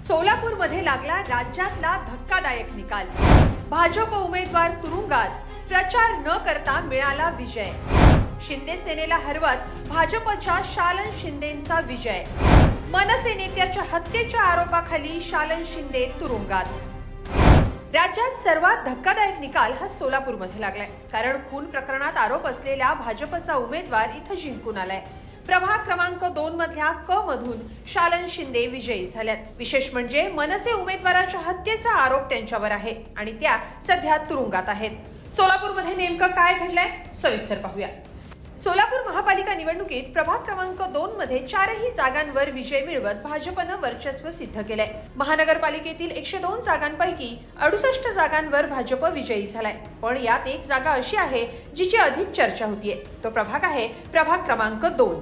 सोलापूरमध्ये लागला राज्यातला धक्कादायक निकाल। भाजप उमेदवार तुरुंगात, प्रचार न करता मिळाला विजय। शिंदे सेनेला हरवत भाजपच्या शालन शिंदेंचा विजय। मनसे नेत्याच्या हत्येच्या आरोपाखाली शालन शिंदे तुरुंगात। राज्यात सर्वात धक्कादायक निकाल हा सोलापूरमध्ये लागलाय, कारण खून प्रकरणात आरोप असलेला भाजपचा उमेदवार इथं जिंकून आलाय। प्रभाग क्रमांक 2 मधल्या क मधून शालन शिंदे विजयी झाल्यात। विशेष म्हणजे मनसे उमेदवाराच्या हत्येचा आरोप त्यांच्यावर आहे आणि त्या सध्या तुरुंगात आहेत। सोलापूरमध्ये नेमकं काय घडलंय सविस्तर पाहूया। सोलापूर महापालिका निवडणुकीत प्रभाग क्रमांक 2 मध्ये 4ही जागांवर विजय मिळवत भाजपनं वर्चस्व सिद्ध केलंय। महानगरपालिकेतील 102 जागांपैकी 68 जागांवर भाजप विजयी झालाय, पण यात एक जागा अशी आहे जिची अधिक चर्चा होतीये। तो प्रभाग आहे प्रभाग क्रमांक 2।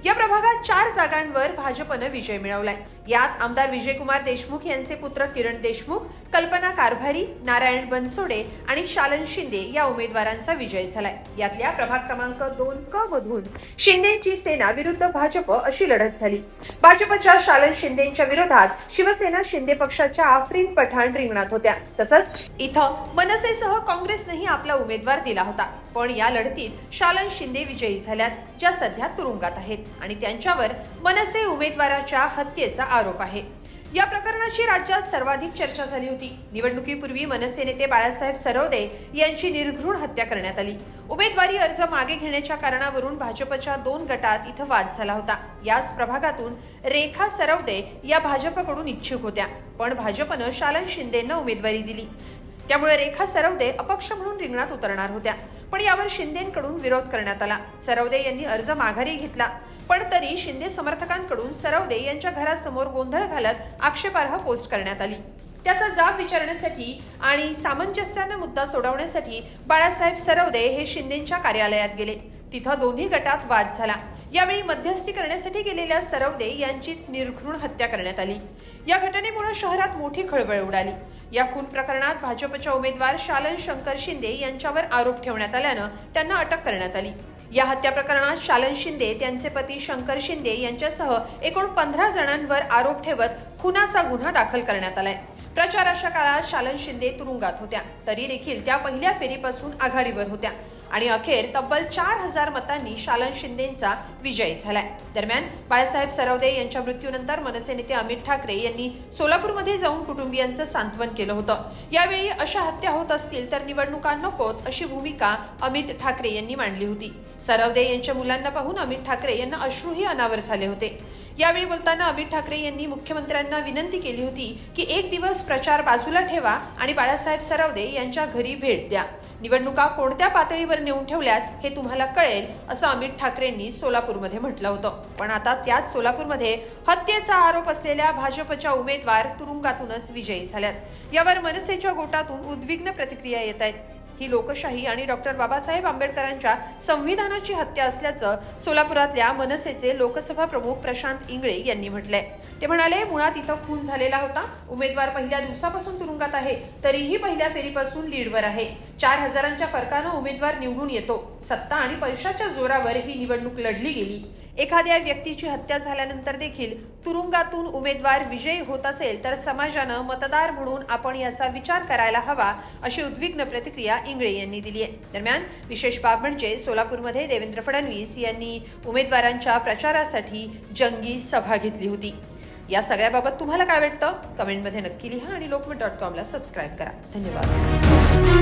या प्रभागात 4 जागांवर भाजपनं विजय मिळवलाय। यात आमदार विजयकुमार देशमुख यांचे पुत्र किरण देशमुख, कल्पना कारभारी, नारायण बनसोडे आणि शालन शिंदे या उमेदवारांचा विजय झालाय। यातल्या प्रभाग क्रमांक 2 क मधून शिंदेची सेना विरुद्ध भाजप अशी लढत झाली। भाजपच्या शालन शिंदेच्या विरोधात शिवसेना शिंदे पक्षाच्या आफरीन पठाण रिंगणात होत्या। तसंच इथं मनसेसह काँग्रेसनेही आपला उमेदवार दिला होता, पण या लढतीत शालन शिंदे विजयी झाल्यात, ज्या सध्या तुरुंगात आहेत आणि त्यांच्यावर मनसे उमेदवाराच्या हत्येचा आरोप आहे। या प्रकरणाची राज्यात सर्वाधिक चर्चा झाली होती। निवडणुकीपूर्वी मनसे नेते बाळासाहेब सरवदे यांची निर्घृण हत्या करण्यात आली। उमेदवारी अर्ज मागे घेण्याच्या कारणावरून भाजपच्या 2 गटात इथं वाद झाला होता। याच प्रभागातून रेखा सरवदे या भाजपकडून इच्छुक होत्या, पण भाजपनं शालन शिंदेंना उमेदवारी दिली। त्यामुळे रेखा सरवदे अपक्ष म्हणून रिंगणात उतरणार होत्या, पण यावर शिंदेंकडून विरोध करण्यात आला। सरवदे यांनी अर्ज माघारी घेतला, पण तरी शिंदे समर्थकांकडून सरवदे यांच्या घरासमोर गोंधळ घालत आक्षेपार्ह पोस्ट करण्यात आली। त्याचा जाब विचारण्यासाठी आणि सामंजस्याने मुद्दा सोडवण्यासाठी बाळासाहेब सरवदे हे शिंदेंच्या कार्यालयात गेले। तिथं दोन्ही गटात वाद झाला। यावेळी मध्यस्थी करण्यासाठी गेलेल्या सरवदे यांचीच निर्घृण हत्या करण्यात आली। या घटनेमुळे शहरात मोठी खळबळ उडाली। या खून प्रकरणात भाजपच्या उमेदवार शालन शंकर शिंदे यांच्यावर आरोप ठेवण्यात आल्यानं त्यांना अटक करण्यात आली। या हत्या प्रकरणात शालन शिंदे, त्यांचे पती शंकर शिंदे यांच्यासह एकूण 15 जणांवर आरोप ठेवत खुनाचा गुन्हा दाखल करण्यात आलाय। प्रचाराच्या काळात शालन शिंदे तुरुंगात होत्या, तरी देखील त्या पहिल्या फेरीपासून आघाडीवर होत्या आणि अखेर तब्बल 4000 मतांनी शालन शिंदेंचा विजय झालाय। दरम्यान बाळासाहेब सरवदे यांच्या मृत्यूनंतर मनसे नेते अमित ठाकरे यांनी सोलापूरमध्ये जाऊन कुटुंबियांचं सांत्वन केलं होतं। यावेळी अशा हत्या होत असतील तर निवडणुका नकोत अशी भूमिका अमित ठाकरे यांनी मांडली होती। सरवदे यांच्या मुलांना पाहून अमित ठाकरे यांना अश्रूही अनावर झाले होते। यावेळी बोलताना अमित ठाकरे यांनी मुख्यमंत्र्यांना विनंती केली होती की एक दिवस प्रचार बाजूला ठेवा आणि बाळासाहेब सरवदे यांच्या घरी भेट द्या। निवडणुका कोणत्या पातळीवर नेऊन ठेवल्यात हे तुम्हाला कळेल, असं अमित ठाकरेंनी सोलापूरमध्ये म्हटलं होतं। पण आता त्याच सोलापूरमध्ये हत्येचा आरोप असलेल्या भाजपच्या उमेदवार तुरुंगातूनच विजयी झाल्यात। यावर मनसेच्या गोटातून उद्विग्न प्रतिक्रिया येत आहेत। ही लोकशाही आणि डॉक्टर बाबासाहेब आंबेडकरांच्या संविधानाची हत्या असल्याचं सोलापुरातल्या मनसेचे लोकसभा प्रमुख प्रशांत इंगळे यांनी म्हटलंय। ते म्हणाले, मुळात इथं खून झालेला होता। उमेदवार पहिल्या दिवसापासून तुरुंगात आहे, तरीही पहिल्या फेरीपासून लीडवर आहे। 4000च्या फरकानं उमेदवार निवडून येतो। सत्ता आणि पैशाच्या जोरावर ही निवडणूक लढली गेली। एखाद्या व्यक्तीची हत्या झाल्यानंतर देखील तुरुंगातून उमेदवार विजयी होत असेल तर समाजानं मतदार म्हणून आपण याचा विचार करायला हवा, अशी उद्विग्न प्रतिक्रिया इंगळे यांनी दिली आहे। दरम्यान विशेष बाब म्हणजे सोलापूरमध्ये देवेंद्र फडणवीस यांनी उमेदवारांच्या प्रचारासाठी जंगी सभा घेतली होती। या सगळ्याबाबत तुम्हाला काय वाटतं कमेंटमध्ये नक्की लिहा आणि lokmat.com ला सबस्क्राईब करा। धन्यवाद।